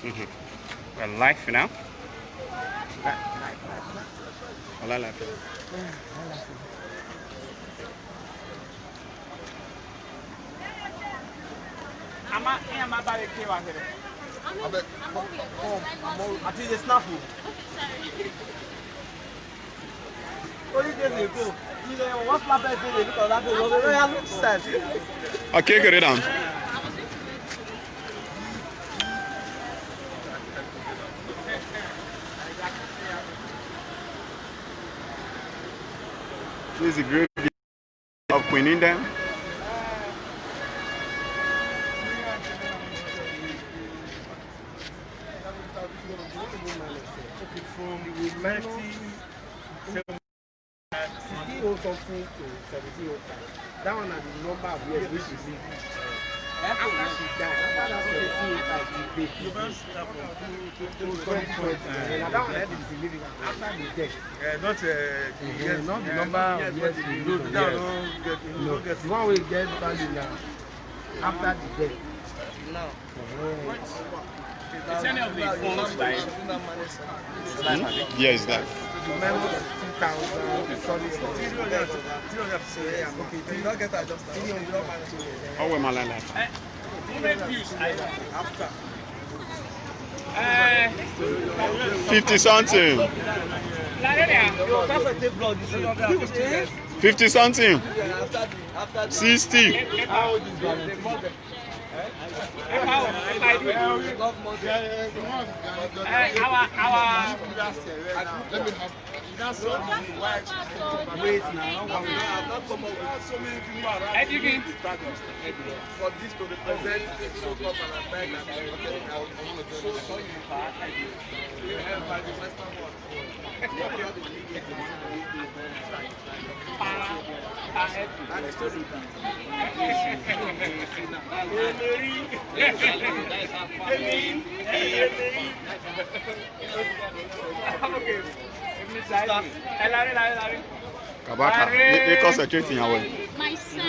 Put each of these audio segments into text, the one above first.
We're live now. Live. I'm about to kill here. I think it's not food. Okay, get it down. This is a great view of Queen Iden'S. From 1605 to 1705. That one is the number of years which is lived. After she died, after 1705, she died. And that one is living after the death. Not the number of years she lived. No, the one we get value now after the death. No. Is any of the phones live? Yeah, it's live. Remember 2000, sorry. How am I live? Views after. 50 something. 50 something. 60. Wait now. For this to represent so called Palestine and by the Western world. Kabaka, they concentrating away.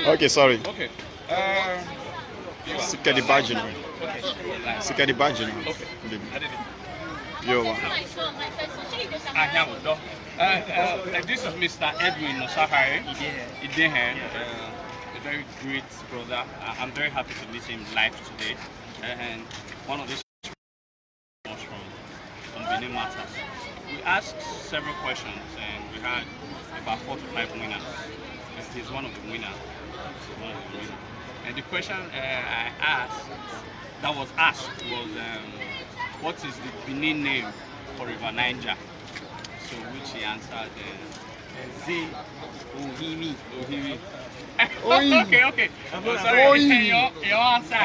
Okay, sorry. Okay. Seek the badge now. Seek the badge now. Okay. Yo, this is Mr. Edwin Nosahari. Iden'S, a very great brother. I'm very happy to meet him live today. And one of these from Benin matters. We asked several questions and we had about 4 to 5 winners. He's one of the winners. And the question I asked, that was asked, was what is the Benin name for River Niger? So which he answered, Z Ohimi. Okay. Sorry, your answer.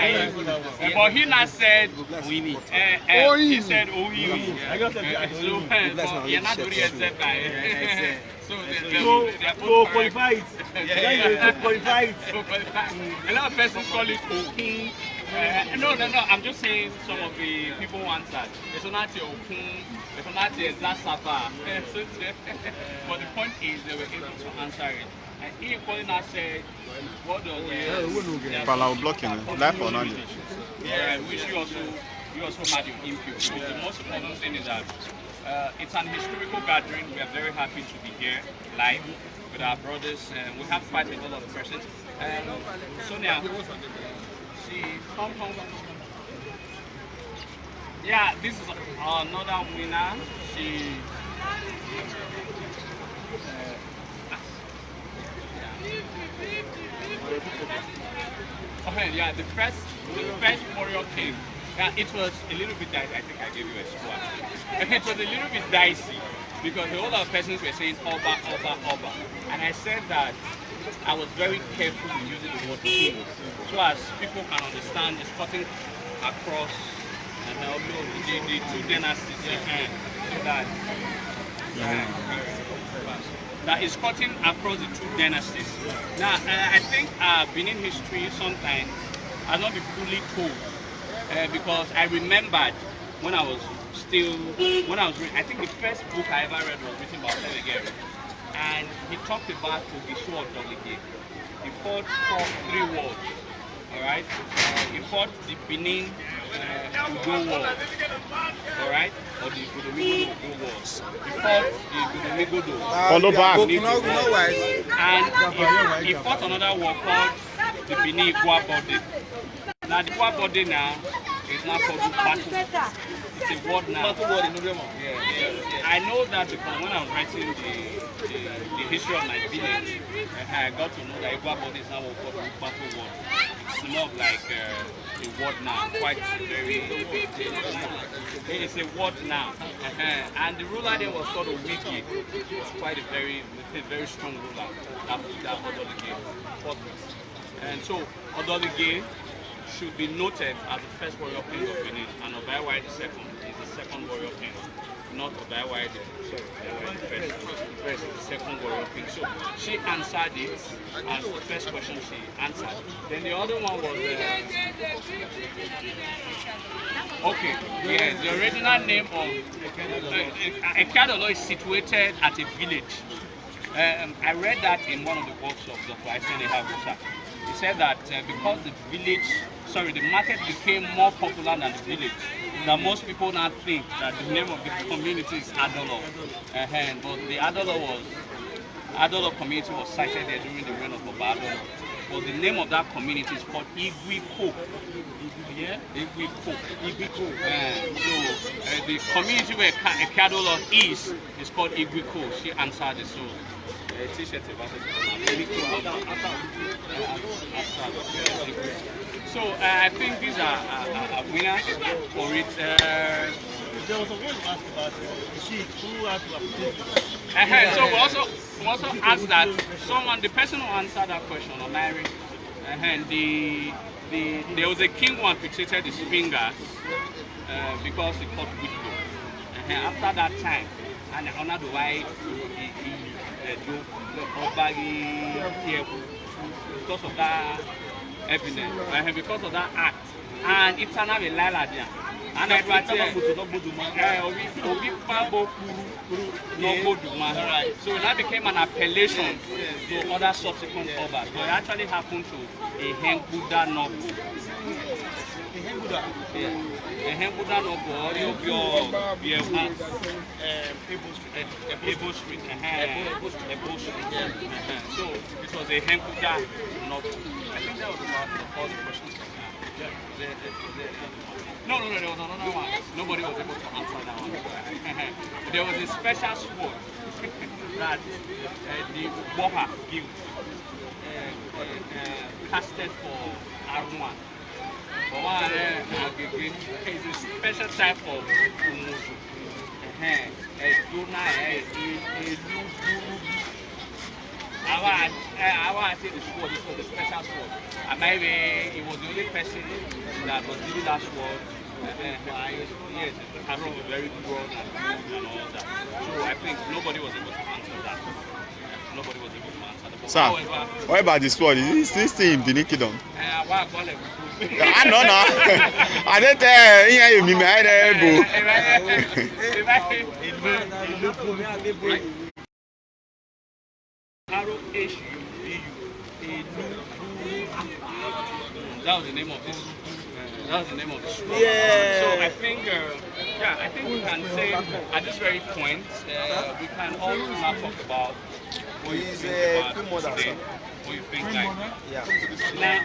But he not said Ohimi. He said Ohimi. So you're not doing it by. So qualify it. Qualify it. A lot of persons call it Okin. No. I'm just saying some of the people answered. It's not your Okun. It's not your Zasaba. But the point is they were able to answer it. And he calling us said, what does Palau blocking life or not? Yeah, which you also had your input. So the most important thing is that it's an historical gathering. We are very happy to be here live with our brothers. We have quite a lot of persons. Sonia, come. Yeah, this is another winner. The first Warrior King. Yeah, it was a little bit dicey. I think I gave you a score. It was a little bit dicey because the whole of persons were saying Oba. And I said that I was very careful in using the word king. So as people can understand, it's cutting across the two dynasties. That is cutting across the two dynasties. Now, I think Benin history sometimes has not been fully told because I remembered when I was reading, I think the first book I ever read was written by Senegal, and he talked about the sword of the game. He fought 3 wars, all right? He fought the Benin Ugo War, alright? Or the Ugo War. He fought the Ugo War. Follow back. And he fought another war called the Benin Body. Now the Body now is now called battle. It's a word now. I know that because when I was writing the history of my village, I got to know that Igwa Body is now called battle word. It's more of like a word now, quite very. It's a word now. And the ruler there was called Owigi. It's quite a very strong ruler that Odolige fought with. And so Odolige should be noted as the first warrior king of Benin, and Obaiwai the second is the second warrior king, not Obaiwai the first is the second warrior king. So she answered it as the first question she answered. Then the other one was okay, yes, the original name of Ekeadolo is situated at a village. I read that in one of the books of Dr. Isene Habusa. He said that because the market became more popular than the village, that most people now think that the name of the community is Adolo. But the Adolo community was sited there during the reign of Oba Adolo. But the name of that community is called Igwiko. Yeah? Igwiko. So the community where Ekeadolo is called Igwiko. She answered it. So t-shirt about so I think these are winners for it. There was a way to ask about who had to so we also asked that the person who answered that question on Mary, there was a king who amputated his fingers because he caught widow. After that time, and honored the wife, because of that evidence, because of that act, and it's another Lila there. And I write so that became an appellation to other subsequent obas. But it actually happened to a Henguda noble. A Henguda noble of your Ebo Street. So it was a Henguda noble. I think that was about all the questions. No, there was another one. Nobody was able to answer that one. There was a special sword that the Boha Guild casted for Arwan. It's a special type of Umusu. I say the sword is for the special sword. And maybe he was the only person that was giving that sword. Yes, the castle was very broad and all that. So I think nobody was able to answer that. Nobody was able to answer that. Sir, however, what about the sword? Is this still in the kingdom? I don't know. I don't tell That was the name of this. That was the name of the school. Yeah. So I think, I think we can say at this very point, we can also now talk about what you think about today. What you think like? Yeah. Now,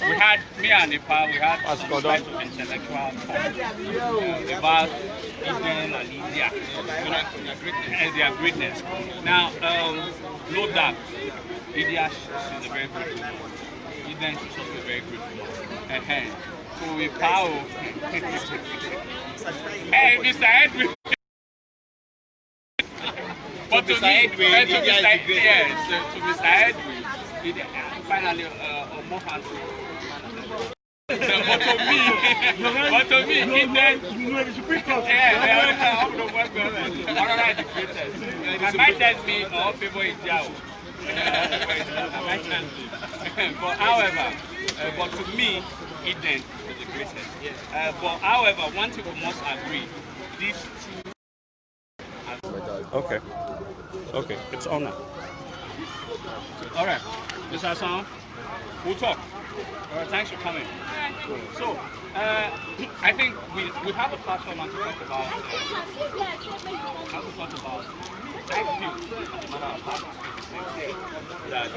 we had me and Nepal. We had some type of intellectual talk about Eden and India, their greatness. Now, no doubt, India is a very great woman. Eden is also a very great woman. So we power. Hey, Mr. Edwin. But to Mr. Edwin, finally, more handsome. But to me, Eden. I might tell me all people in jail. But however, but to me, Eden is the greatest. But however, one thing we must agree, these two. Okay, it's on now. All right, Mr. Hassan. We'll talk. Thanks for coming. So, I think we have a platform to talk about. I feel, as a matter of fact, that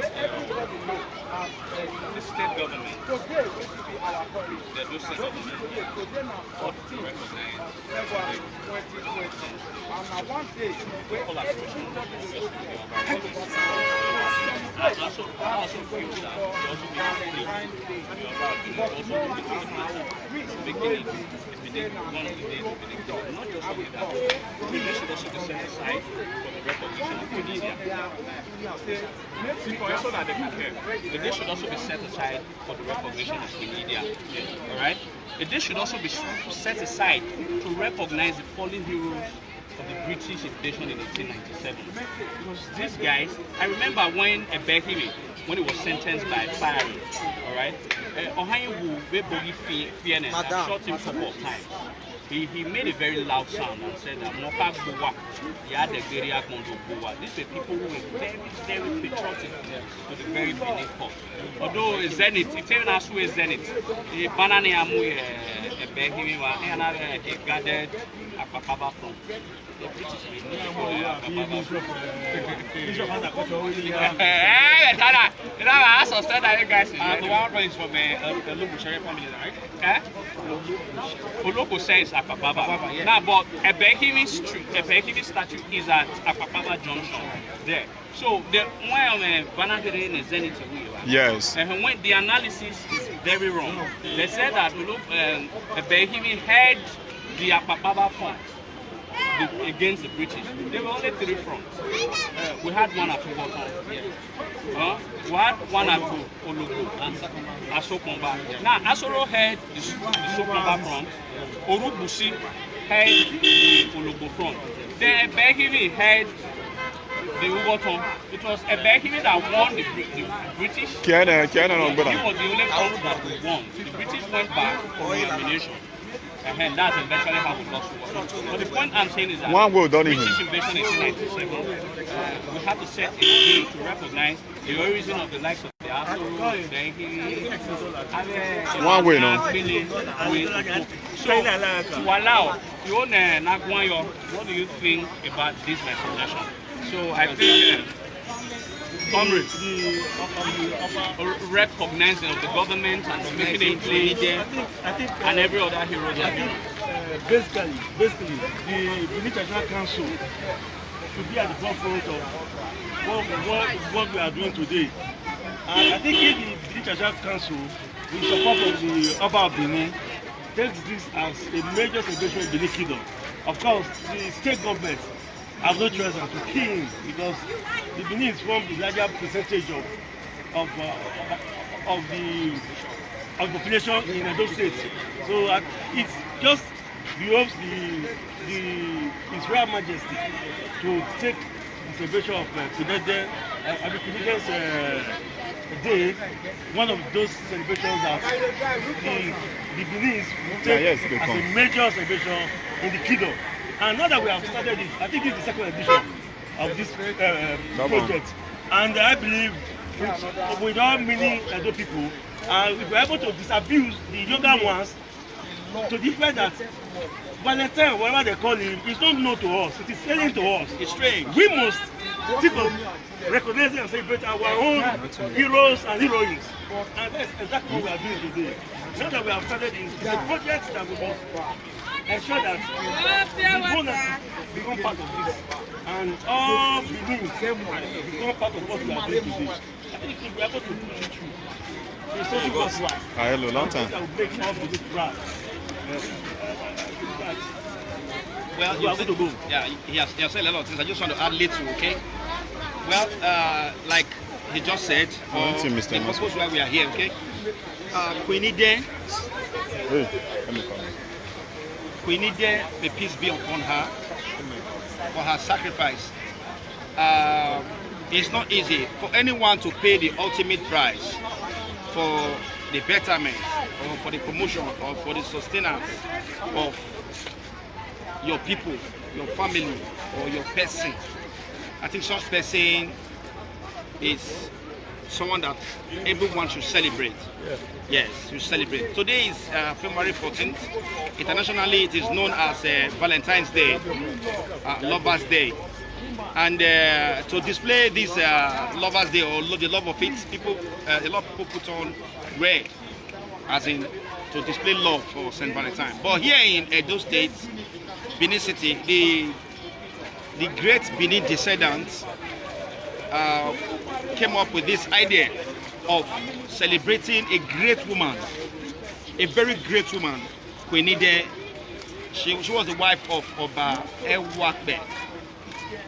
the state government, the new state government, ought to recognize people are questioning the I also feel that they also beginning, one of the days, not just only that, we should also be set aside for the recognition of India. So that they can hear. The day should also be set aside for the recognition of India. Alright? The day should also be set aside to recognize the fallen heroes of the British invasion in 1897. Because these guys, I remember when Ebehiri, when he was sentenced by firing, alright, Ohanyewu Webogi Fiene shot him a couple of times. He made a very loud sound and said that Moka Bowa, Yadegeria Kondo Bowa. These were people who were very, very patriotic to the very Benin court. Although Zenith, it's even as who is Zenith. The Banani Amu Ebehiri and I gathered Akpakaba from the British I suspect that you guys the one is from a local sheriff family, right? Oloko says Akpakaba. Yeah. Now, but Ebehiri statue is at Akpakaba Junction there. So the when Banagere in Zenith, yes, and when the analysis is very wrong. They said that Ebehiri had the Akpakaba front against the British. There were only 3 fronts. We had one at Ugoton. We had one at Ologo and Asokomba. Now, Asoro had the Sokomba front. Orubusi had the Ologo front. Then Ebehiri had the Ugoton. It was Ebehiri that won the British. He was the only front that won. The British went back for elimination. And that's eventually how we lost the war. But the point I'm saying is that British invasion in 1897, we have to set a day to recognize the origin of the likes of the Aso, one way, no? So, to allow, what do you think about this legislation? So, I think recognizing of the government and making it clear and every other hero. Basically, the Benin National Council should be at the forefront of what we are doing today. And I think if the Benin National Council, with support of the Oba of Benin, takes this as a major celebration in Benin Kingdom. Of course, the state government have no choice than to key in because the Benin is from the larger percentage of the population in Edo State. So it's just behoves His Royal Majesty to take the celebration of Kunede Day, one of those celebrations that the Benin will take as a major celebration in the kingdom. And now that we have started it, I think it's the second edition of this project. And I believe without many Edo people, we were able to disabuse the younger ones to the fact that Valentine, whatever they call him, is not known to us. It is alien to us. It's strange. We must think of recognizing and celebrate our own heroes and heroines. And that's exactly what we are doing today. Now that we have started it, it's a project that we must ensure that we become part of this. And all Benin become part of what we are doing today. I think if we are able to push it through, it's something possible. Hello, long time. That will make all Benin proud. Well, you are going to go. Yeah, he has said a lot of things. I just want to add little, okay? Well, like he just said, the purpose why we are here, okay? Queen Ide, may peace be upon her, for her sacrifice. It's not easy for anyone to pay the ultimate price for the betterment or for the promotion or for the sustenance of your people, your family, or your person. I think such person is someone that everyone should celebrate. Yes, you celebrate. Today is February 14th. Internationally, it is known as Valentine's Day, Lovers' Day. And to display this Lovers' Day or the love of it, a lot of people put on red, as in to display love for Saint Valentine. But here in Edo State, Benin City, the great Benin descendants came up with this idea of celebrating a great woman, a very great woman, Queen Ide. She was the wife of Oba Ewakbe.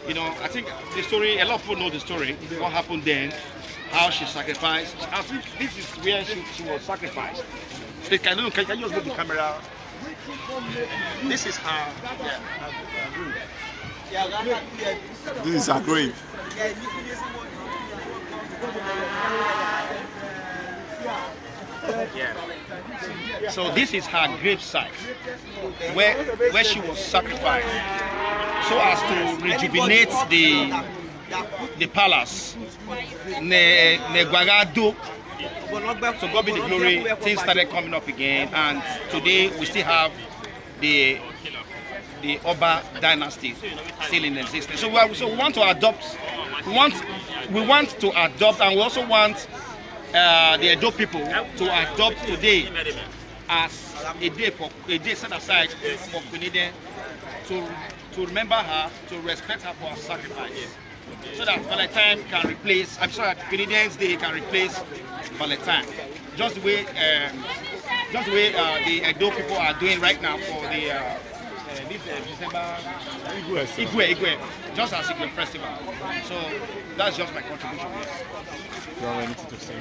You know, I think the story, a lot of people know the story, what happened then, how she sacrificed. I think this is where she was sacrificed. Can you just move the camera? This is her. This is her grave. Yeah. So this is her grave site, where she was sacrificed, so as to rejuvenate the palace. So God be the glory. Things started coming up again, and today we still have the Oba dynasty still in existence. So we want to adopt. We want to adopt, and we also want the Edo people to adopt today as a day set aside for Queen Ide, to remember her, to respect her for her sacrifice, so that Valentine can replace. I'm sorry, Queen Iden's Day can replace Valentine, just the way the Edo people are doing right now for the this December Igwe, just as Igwe festival. So that's just my contribution. You have anything to say?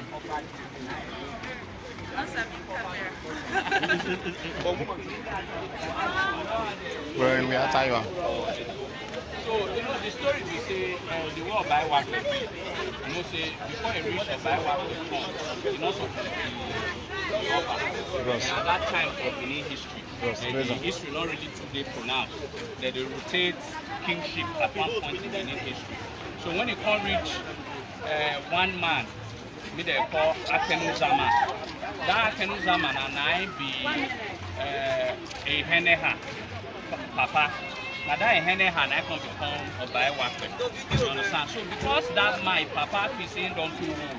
Well, we are Taiwan. So, you know, the story we say, the war by Wake, you know, say, before a reach of by Wake, you know, so at that time of Benin history, the history not really today pronounced, that they rotate kingship at one point in Benin history. So when you can't reach one man, they call Akenu Zaman. That Akenu Zaman and I be a Heneha Papa. Now that Heneha I can become a Baiwake. You understand? So because that my Papa is in Donkey Road,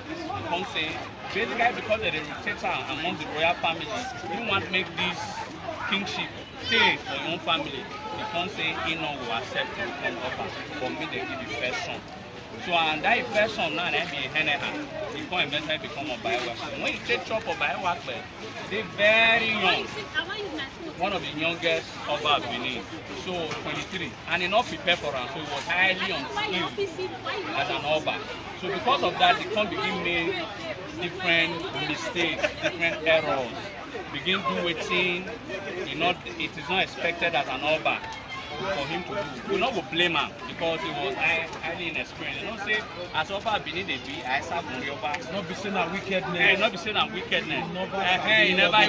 you can say basically because they're the rotator among the royal families, you want to make this kingship stay for your own family. You can't say Ino will accept to become Oba. For me, they give the first son. So and that first son now they be a Heneha. You can't eventually become a Baiwake. When you take chop of Baiwake, they're very young. One of the youngest Oba Benin. So 23. And he not prepared for him, so he was highly unskilled as an Oba. So because of that, they can't begin make different mistakes, different errors. Begin do a thing, it is not expected as an Oba for him to do. We not go blame him because he was highly inexperienced. You know, say as Oba Benin they be, I serve Oba. Not be saying that wickedness. Not be saying that wickedness. He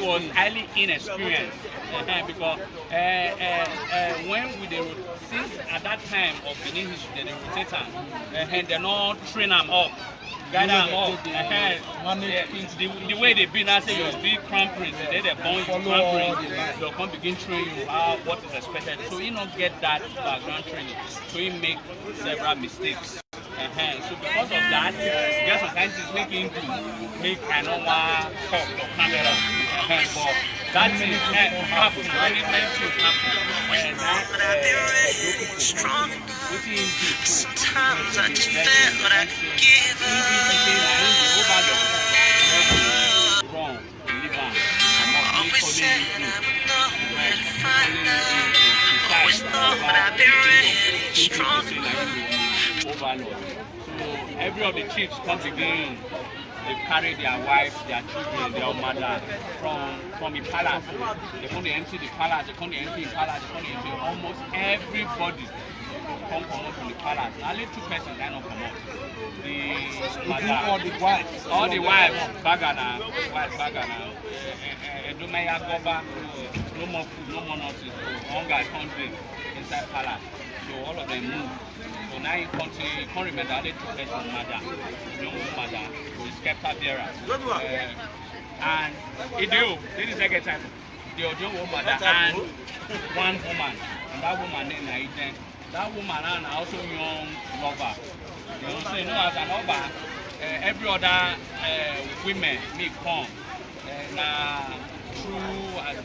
was highly inexperienced. Because when we since at that time of Benin history, they rotate him, they not train him up. Guide them up. The way they be now, say you're big crown prince, they're born crown prince, they'll come begin train you what is expected. So you don't get that background training. So you make several mistakes. So because of that, just sometimes it's making to make another talk or camera. But that thing happen when it meant to happen. And sometimes I just felt what I give up. Always said I would know where to find love. Always thought I'd be ready, strong enough. Overlord. So every of the chiefs come begin. They carry their wives, their children, their mother from the palace. They come to empty the palace, they come to empty the palace, they come to empty almost everybody come from the palace. Only two persons that don't come out. The mother, all the wives, Bagana, Edomaya Goba, no more food, no more nothing. So hunger can't drink inside palace. So all of them move. So now you can't remember only two persons mother, young woman father, the scepter bearer. And Ideo, this is the second time. The Ojo father and one woman. And that woman named Iden. That woman and also young lover. You know, so you know as an lover, every other women may come. True as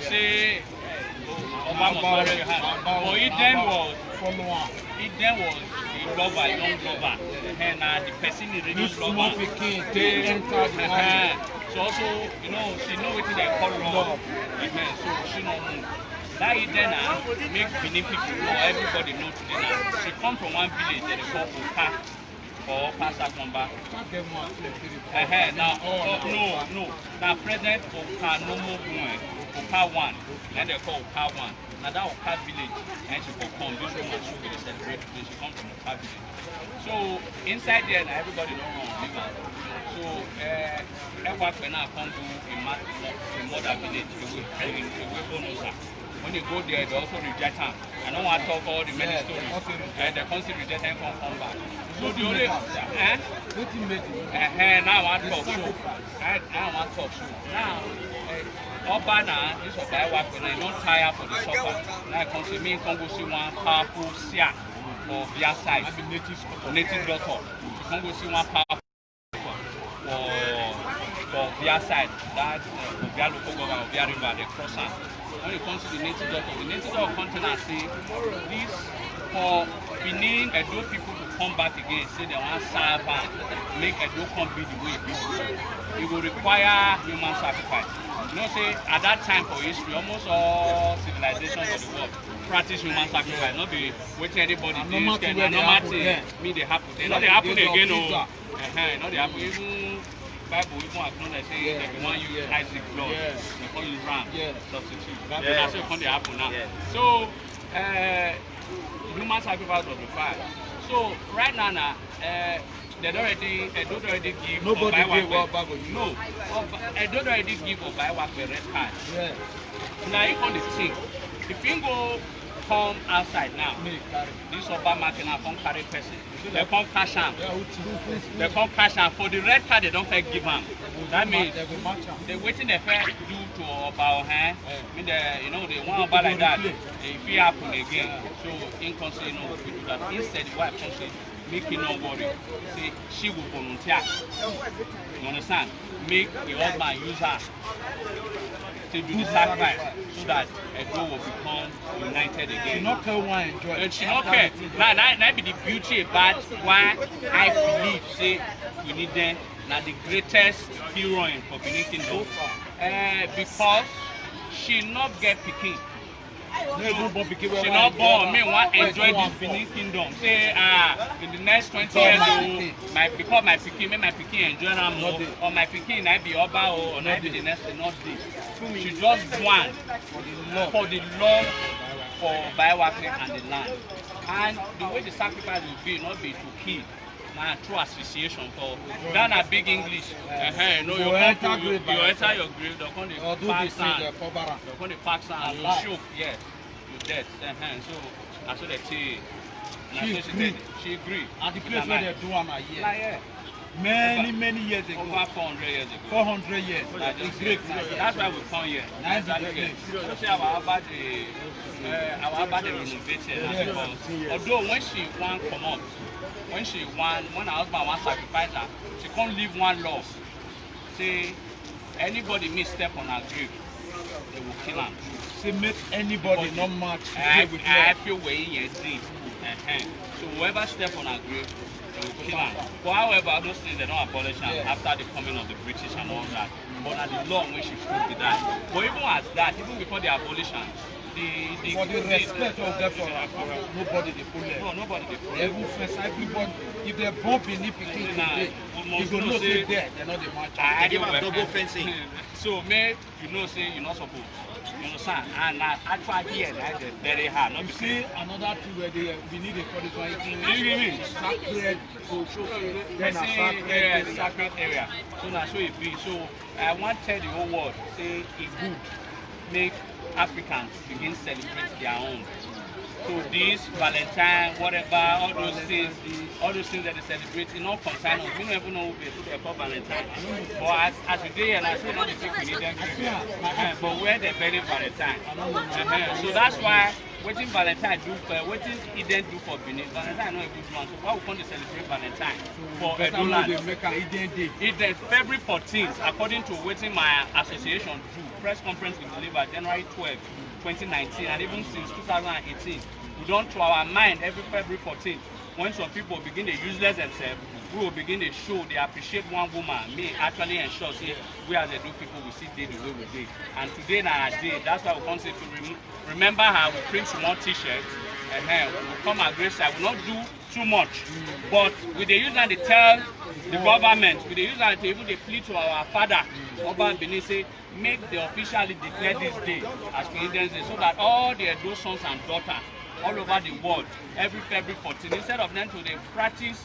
say Obama. Eden was a lover, young lover, and the person is really lover. So also, you know, she know what they call love. So she know that Eden make Benin people know, everybody know today now. She come from one village that they call Oka or Pasakomba. Now, no. Now present Oka no more Oka 1, and they call Oka 1. Now that Oka village, and she come this woman show we celebrate today. She come from Oka village. So inside there, everybody don't know live. So everyone now come to a mother village, when you go there, they also reject her. I don't want to talk all the many stories. They constantly reject her and come back. So the only now I want to talk show. I want to talk show. Now Obana, this was my wife when I don't tire for the soccer. Now I come to me and go see one powerful sia for their side. Native doctor. You can go see one powerful for their side. That their local government of their river, they cross her. When it comes to the native doctor container say this for Benin Edo people to come back again, say they want serve and make Edo come be the way it be. It will require human sacrifice. You know, say at that time for history, almost all civilizations of the world practice human sacrifice. Not be waiting anybody to mean they happen. They know they happen again. Not they happen. Even Bible even acknowledge say they want you Isaac blood, they call you ram, substitute. That's what they happen now. So human sacrifice was required. So right now, they don't already give. Nobody give no. They don't already give or buy work the red card. Yeah. Now you can think. If you go come outside now, this Obama can come carry person. They come cash am. They come cash am for the red card. They don't fair give am. That means they waiting they fair do to Oba hand. Mean they they want Oba like that. If it happen again, so in concern we do that. Instead, the wife can say, make you no worry. Say she will volunteer. You understand? Make the husband use her to do the sacrifice so that Edo will become united again. She not care why enjoy. And she not care. Now that be the beauty about why I believe say we need them. Now the greatest heroine for Benin Kingdom. Because she not get picking. She not born. Me want enjoy this Benin Kingdom. Say in the next 20 years, because my pikin enjoy am more, or my pikin I be Oba or I be the next, not this. She just want for the love for Baiwakne and the land. And the way the sacrifice will be, not be to kill. Now through association for that a big English. No, you enter your grave, they're going to pack sand. They're going to pack sand and show, yes, you dead. So that's what they say. She agreed. And the place where they do them a year. Many years ago. Over 400 years ago. 400 years. That's why we come here. So see our body renovated. Although when she want come up, when her husband wants to sacrifice her, she can't leave one law. Say anybody misstep on her grave, they will kill her. Say make anybody not match. I feel where he is dead. So whoever step on her grave, they will kill her. But however, those things they don't abolish her after the coming of the British and all that. But at the law when she stood with that. But even as that, even before the abolition, for the respect of them for nobody they pull them. No, nobody they pull them. Everybody, if they're born beneath the king today, you go know say there, they're not the match. I give them double fencing. So, me, you know, say you're not supposed. You understand? And actually here, that's very hard. Not you see another thing where we need a police one. You mean? Sacred, so then a sacred area. So now, so it be. So I want to tell the whole world, say it good, make Africans begin celebrate their own. to this Valentine, whatever, all those things that they celebrate, it not concern us. We don't even know who they call Valentine. But as we do here, I say not the thing we need them to do. But where they bury Valentine. So that's why waiting Valentine do what Eden do for Benin. Valentine not a good one. So why we come to celebrate Valentine for Edoland? Eden February 14th, according to waiting my association do. Press conference will deliver January 12, 2019, and even since 2018, we don't to our mind every February 14th. When some people begin to useless themselves, we will begin to show they appreciate one woman. Me actually ensure say we as a do people we see day the way we did. And today na our day. That's why we come to remember her. We print small t-shirts. We will come at grace side. We will not do too much, but we they use that to tell the government. We they use that to even they plead to our father, Oba Benin, say make they officially declare this day as Iden'S Day, so that all their Edo sons and daughters all over the world every February 14th, instead of them to they practice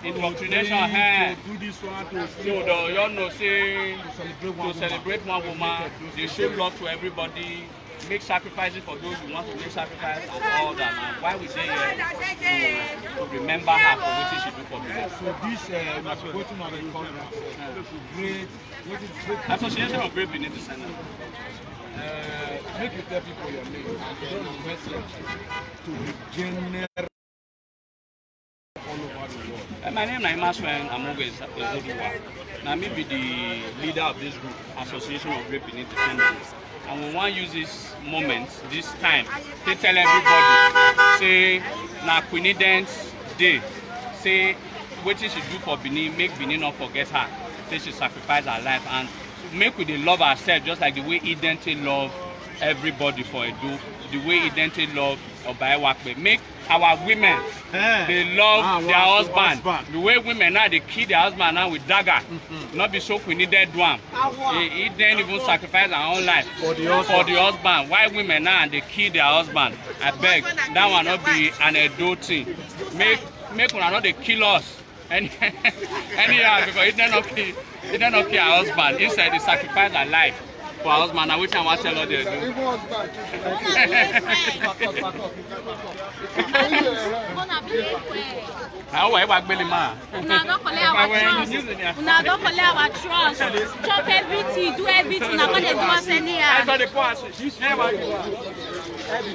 indoctrination to do this one you know say to celebrate one woman, they show love to everybody, make sacrifices for those who want to make sacrifice and all that. And why we say to remember her for what she do for me. So this working on the conference, great Association of Great Benin Descendants. Make you tell people your name and the message to the general all over the world. My name is Imaswen Amoge Ezoduwa. Now me be the leader of this group, Association of Great Benin Descendants. And we want to use this moment, this time, to tell everybody, say, na Queen Iden'S Day. Say, what she do for Benin, make Benin not forget her. Say she sacrifice her life and make we love ourselves just like the way Iden'S love everybody for Edo, the way Iden'S love Obaewakbe. Make our women, they love their husband. The way women now, they kill their husband now with dagger. Not be so Queen Iden do am. Iden even sacrifice her own life for the husband. Why women now, they kill their husband? I beg, that will not be an Edo thing. Make una not they kill us. Anyhow, because Iden not kill her husband. Instead, they sacrifice her life for her husband. Now, which I want to tell her they do. Una don't collect our trust. Chop everything, do everything. Una gonna do us anyhow.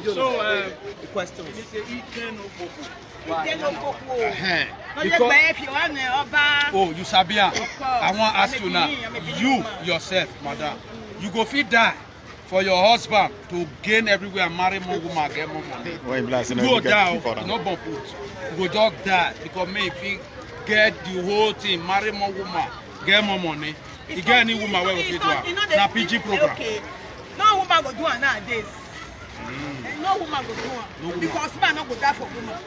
So, question. Oh, you Sabia, I want to ask you now, you yourself, madam, you go fit die for your husband to gain everywhere, marry more woman, get more money. Go down, no bomb put. You go just die because me if you get the whole thing, marry more woman, get more money. You get any woman where we fit do na PG program. Okay. No woman go do it nowadays. No woman go do it because man not go die for woman.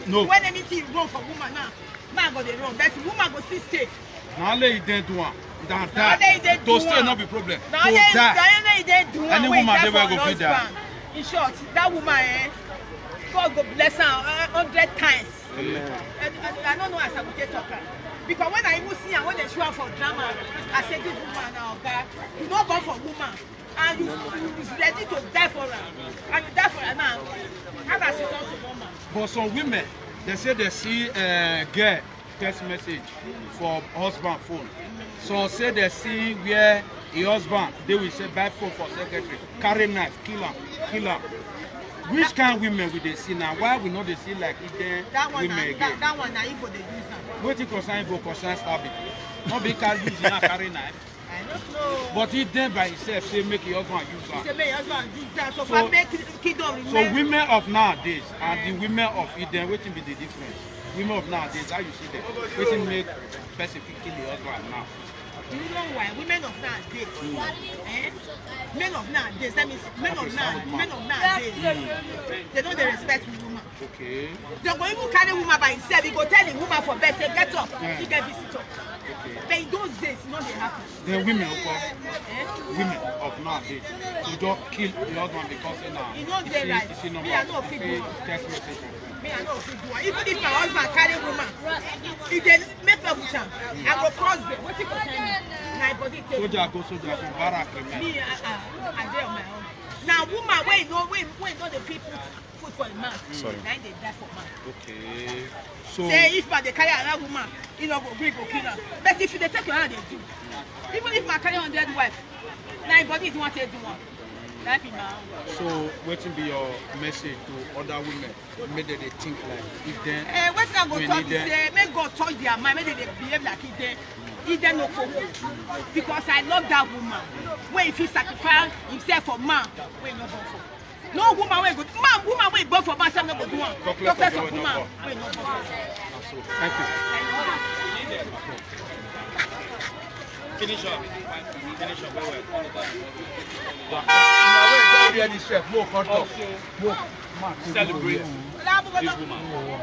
No. When anything wrong for woman now, man go dey wrong. But woman go still stay. Now let it do one. To stay not be problem. To die. Any woman they will go fit die. In short, that woman, God go bless her 100 times. I don't know as I would talk her. Because when I even see her, when they show her for drama, I say this woman now, okay, you don't go for woman. And you ready to die for her. And you die for her now. How does it come to woman? But some women, they say they see girl text message for husband phone. So say they see where a husband, they will say buy phone for secretary, carry knife, kill him. Which kind of women will they see now? Why we not they see like Iden women again? That one now for the user. What you concern for concern stabbing? Not because using a carry knife. I don't know. But Iden by himself say make your husband use that. He say make your husband use that. So make kingdom remain. So women of nowadays and the women of Iden, what will be the difference? Women of nowadays, how you see them? What will make specifically the husband now? You know why? Women of nowadays. Men of nowadays, that means men of nowadays. They don't respect the woman. Okay. They go even carry woman by himself. He go tell the woman for bed, say get up, he get visitor. Okay. But in those days, you know they happen. The women women of nowadays, you don't kill the husband because you know they right. Me I know fit do. Me I know fit do. Even if my husband carry woman, if they make love with him, I go cross them. What you go tell me? My body take. Soldier from barrack. Me I dey on my own. Now woman, when you know the people food for a man. Sorry. Then they die for man. Okay. So. Say if man they carry another woman, you know, go bring go kill her. But if they take your hand, they do. Even if man carry 100 wife, now your body is one to do one. That be man. So what will be your message to other women? Make them they think like if them. What I go talk is say, make God touch their mind, make they behave like if them no coco. Because I love that woman. When if he sacrifice himself for man, when no go for. No woman will go. Man, woman will go for man. Some no go do one. Doctors of woman will no go for. Thank you. Finish up. Finish up. Celebrate this woman.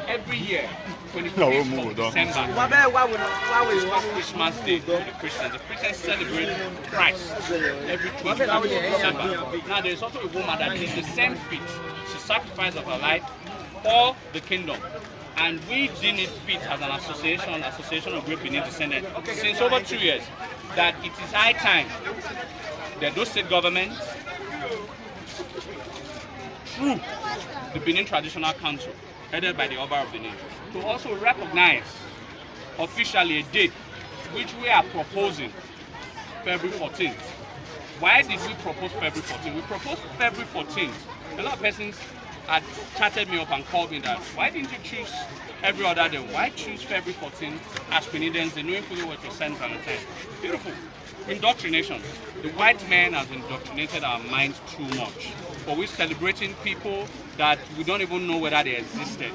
Every year, 25th of December, Christmas Day for the Christians. The Christians celebrate Christ every 25th of December. Now, there's also a woman that did the same feat. She sacrificed of her life for the kingdom. And we deem it fit as an association of Great Benin descendants, since over 2 years, that it is high time that those state governments, through the Benin Traditional Council, headed by the Oba of Benin, to also recognize officially a date which we are proposing, February 14th. Why did we propose February 14th? We proposed February 14th. A lot of persons had chatted me up and called me that, why didn't you choose every other day? Why choose February 14th as Iden'S, knowing fully what to Saint Valentine? Beautiful. Indoctrination. The white man has indoctrinated our minds too much. But we're celebrating people that we don't even know whether they existed.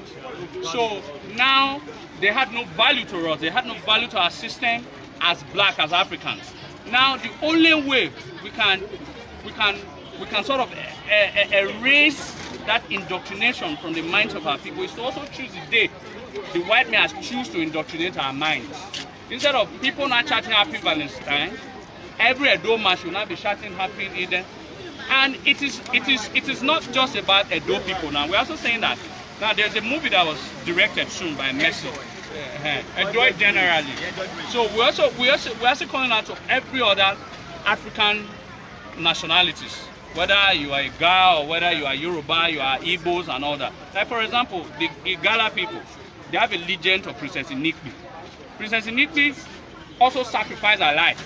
So now they had no value to us. They had no value to our system as black, as Africans. Now the only way we can sort of erase that indoctrination from the minds of our people is to also choose the day the white man has choose to indoctrinate our minds. Instead of people not chatting Happy Valentine, every Edo man should not be shouting Happy Eden. And it is not just about Edo people now. We're also saying that now there's a movie that was directed soon by Messi. Edo generally. So we're also calling out to every other African nationalities. Whether you are a Ga or whether you are Yoruba, you are Igbos and all that. Like for example, the Igala people, they have a legend of Princess Inikbi. Princess Inikbi also sacrificed her life.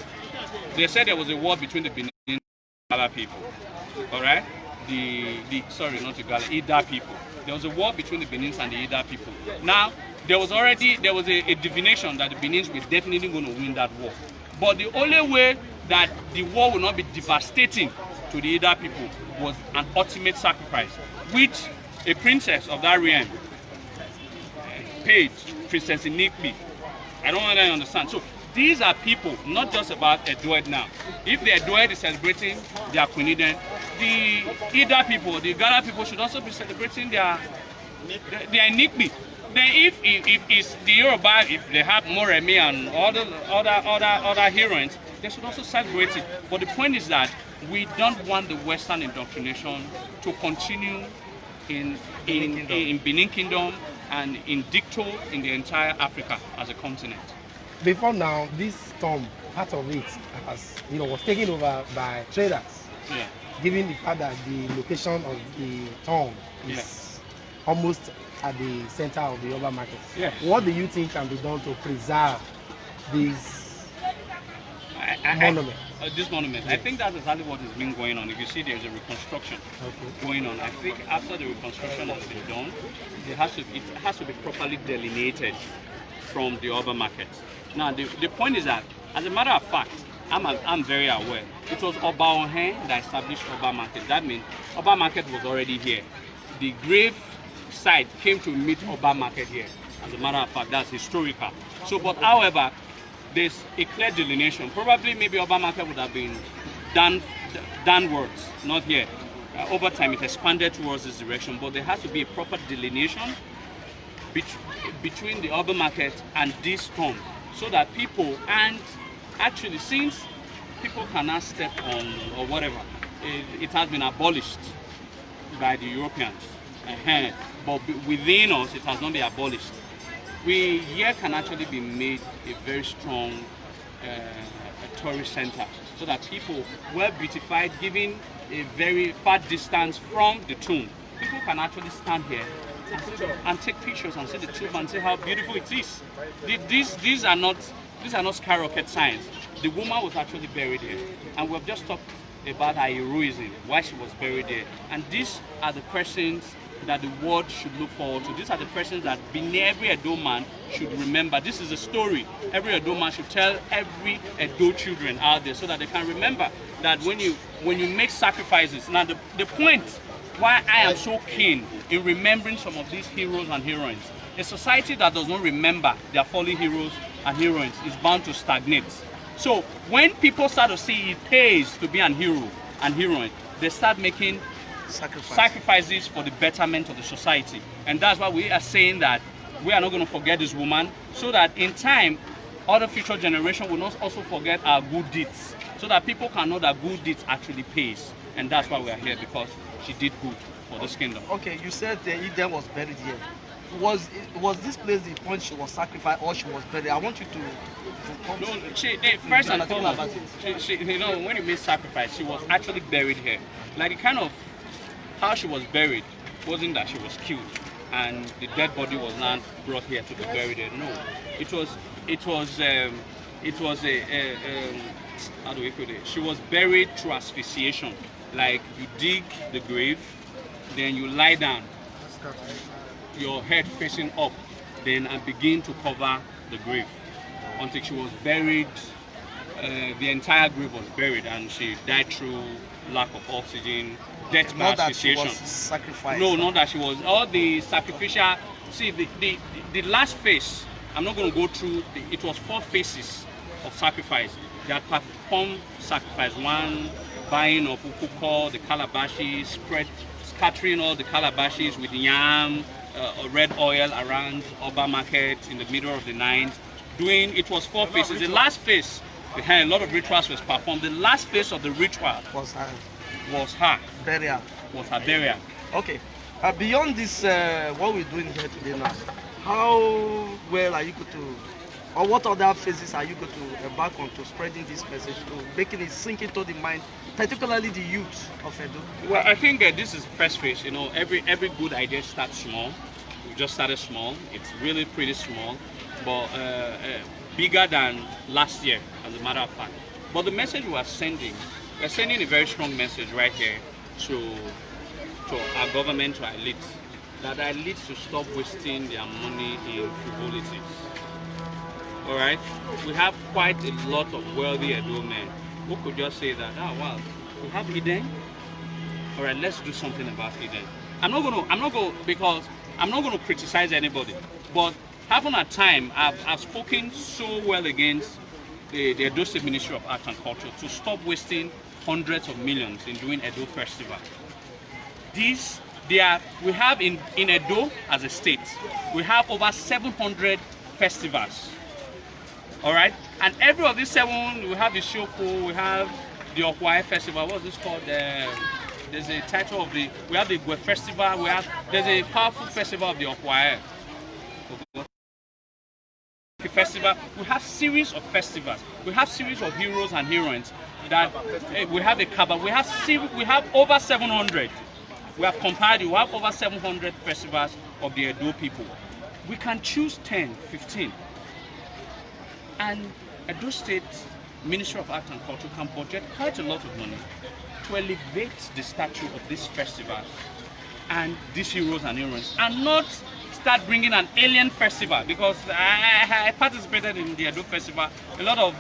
They said there was a war between the Benin and Igala people. Alright? Sorry, not Igala, Ida people. There was a war between the Benins and the Ida people. Now, there was a divination that the Benins were definitely going to win that war. But the only way that the war will not be devastating to the Ida people was an ultimate sacrifice, which a princess of that realm paid, Princess Inikbi. I don't want to understand. So these are people, not just about Edoed now. If the Edoed is celebrating their Queen Eden, the Ida people, the Ghana people should also be celebrating their Inikbi. Then if it's the Yoruba, if they have Moremi and other heroines, they should also celebrate it. But the point is that we don't want the Western indoctrination to continue in Benin Kingdom and in dicto in the entire Africa as a continent. Before now, this tomb, part of it, was taken over by traders. Yeah. Given the fact that the location of the tomb is almost at the center of the urban market. Yes. What do you think can be done to preserve this monument? This monument. I think that's exactly what has been going on. If you see, there's a reconstruction going on. I think after the reconstruction has been done, it has to be properly delineated from the urban market. Now, the point is that, as a matter of fact, I'm very aware. It was Oba Ohen that established Oba Market. That means Oba Market was already here. The grave site came to meet Oba Market here. As a matter of fact, that's historical. So, but however, there's a clear delineation. Probably maybe Oba Market would have been downwards, not here. Over time, it expanded towards this direction, but there has to be a proper delineation between the urban market and this tomb, so that people, and actually since people cannot step on or whatever, it has been abolished by the Europeans. But within us, it has not been abolished. We here can actually be made a very strong tourist center, so that people, well beautified, given a very far distance from the tomb, people can actually stand here and take pictures and see the tomb and see how beautiful it is. These are not skyrocket science. The woman was actually buried here, and we've just talked about her heroism, why she was buried there. And these are the persons that the world should look forward to. These are the persons that every Edo man should remember. This is a story every Edo man should tell every Edo children out there, so that they can remember that when you make sacrifices. Now the point why I am so keen in remembering some of these heroes and heroines, a society that does not remember their fallen heroes and heroines is bound to stagnate. So when people start to see it pays to be an hero and heroine, they start making sacrifices for the betterment of the society. And that's why we are saying that we are not going to forget this woman, so that in time, other future generations will not also forget our good deeds, so that people can know that good deeds actually pays. And that's why we are here, because she did good for this kingdom. Okay, you said Eden was buried here. Was this place the point she was sacrificed or she was buried? I want you to come. No, first and foremost, when you mean sacrifice, she was actually buried here. Like, the kind of how she was buried wasn't that she was killed and the dead body was not brought here to be buried here. No, it was how do we put it? She was buried through asphyxiation. Like, you dig the grave, then you lie down, your head facing up, then and begin to cover the grave until she was buried. The entire grave was buried, and she died through lack of oxygen, death by asphyxiation. No, not that she was. All the sacrificial. See, the last phase, I'm not going to go through. It was 4 phases of sacrifice. They had performed sacrifice. One, buying of ukuko, the calabashes, scattering all the calabashes with yam, red oil around Oba Market in the middle of the night. It was 4 phases. The last phase, a lot of rituals was performed. The last phase of the ritual was her burial. Okay. Beyond this, what we're doing here today now, how well are you going to, or what other phases are you going to embark on to spreading this message, to making it sink into the mind, particularly the youth of Edo? Well, I think this is the first phase. Every good idea starts small. We just started small. It's really pretty small, but bigger than last year, as a matter of fact. But the message we're sending a very strong message right here to our government, to our elites, that our elites should stop wasting their money in frivolities. All right, we have quite a lot of wealthy Edo men who could just say that, oh wow, we have Eden. All right, let's do something about Eden. I'm not going to criticize anybody, but having a time, I've spoken so well against the Edo State Ministry of Arts and Culture to stop wasting hundreds of millions in doing Edo Festival. We have in Edo as a state, we have over 700 festivals. All right, and every of these 7, we have the Shoko, we have the Okwae Festival. What's this called? There's a title of we have the Gwe Festival. There's a powerful festival of the Okwae Festival. We have series of festivals. We have series of heroes and heroines. That we have a Kaba. We have over 700. We have compiled. We have over 700 festivals of the Edo people. We can choose 10, 15. And Edo State Ministry of Arts and Culture can budget quite a lot of money to elevate the statue of this festival and these heroes and heroines, and not start bringing an alien festival, because I participated in the Edo Festival. A lot of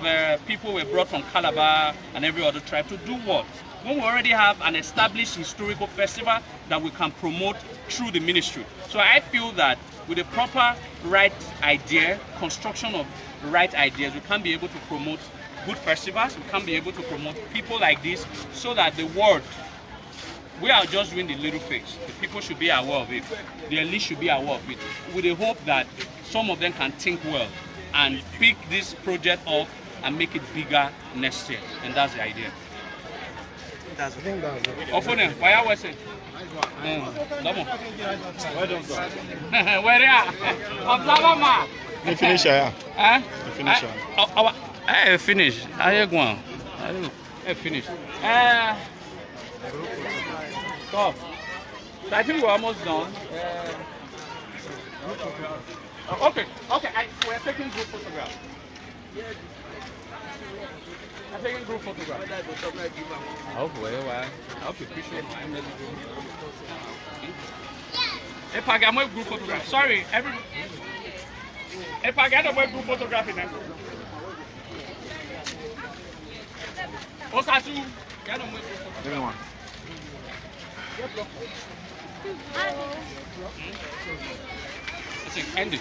people were brought from Calabar and every other tribe to do what? When we already have an established historical festival that we can promote through the ministry. So I feel that with a proper right idea, construction of right ideas, we can be able to promote good festivals, we can be able to promote people like this, so that the world, we are just doing the little things. The people should be aware of it. The elite should be aware of it. With the hope that some of them can think well and pick this project up and make it bigger next year. And that's the idea. That's the thing. Why are we saying? Where are you? You finish, yeah. You finish, I finish. I go. I finish. Stop. So I think we're almost done. Okay, we're taking group photographs. I'm taking group photographs. Oh, well, I hope you appreciate my if I get my group photograph, sorry, if I get a group photograph in there. Osasu, get a group photograph. Everyone. End it.